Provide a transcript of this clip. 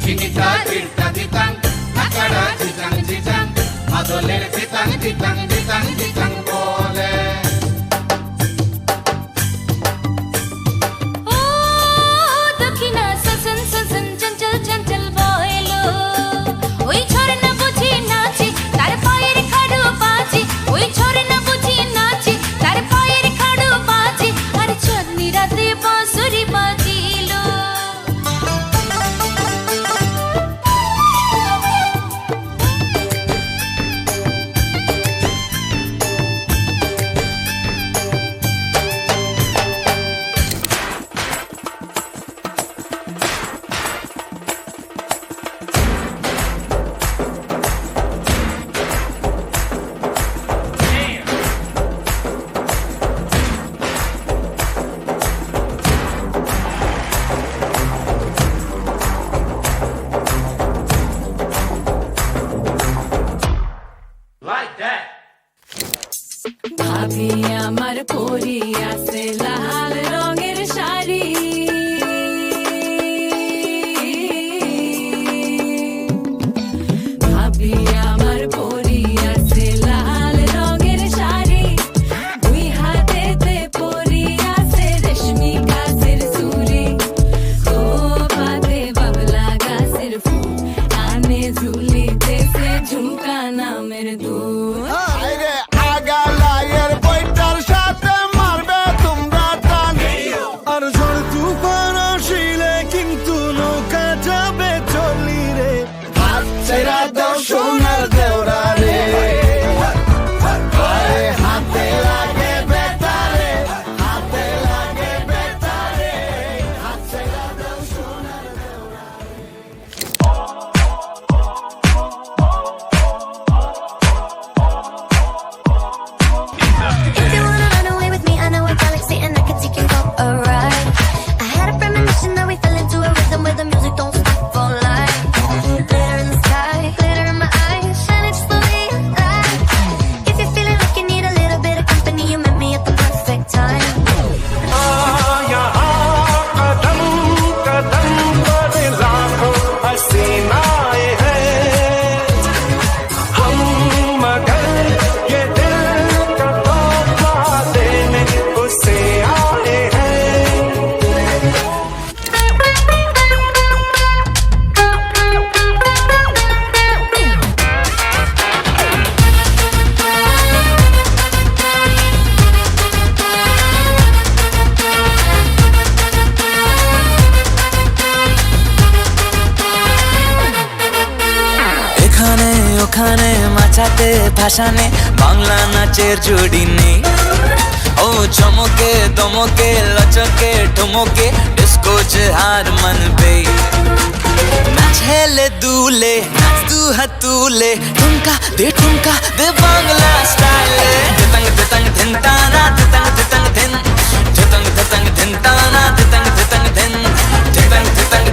চিনিটা চিড়টা দিতাম নাকাড়া চিচাং চিচাং মাদলের চিতাং চিতাং চিতাং চিতাং বলে ভাবি আমার পরি আছে লাল রঙের শাড়ি ভাবি আমার পরি আছে লাল রঙের শাড়ি দুই হাতেতে পরি আছে রেশমি গাছের চুড়ি খোপাতে বাবলা গাছের ফুল কানে ঝুলিতেছে ঝুমকা নামের দুল সোনার দেওরা রে হাতে লাগে বেতারে হাতে লাগে বেতারে হাত ছেড়া দাও সোনার দেওরা If you wanna run away with me, I know a galaxy and I can take you for a ride. I had a premonition that we fell into a rhythm where the music don't stop for life. Glitter in the sky, glitter in my eyes, shining just the way you like. If you're feeling like you need a little bit of company, you met me at the perfect time. कदम कदम पर लाखों हसीनाएं हैं हम मगर ये दिल का तोहफा देने उसे आए हैं এখানে ওখানে মাচাতে ভাসানে বাংলা নাচের জুড়ি নেই ও চমকে দমকে লচকে ঠুমকে ডিস্কো হার मन पे नाच हेले दूले नाच तू हतूले ठुमका दे बांग्ला स्टाइल दितंग दितंग धिन ताना दितंग दितंग धिन दितंग दितंग धिन ताना दितंग दितंग धिन दितंग दितंग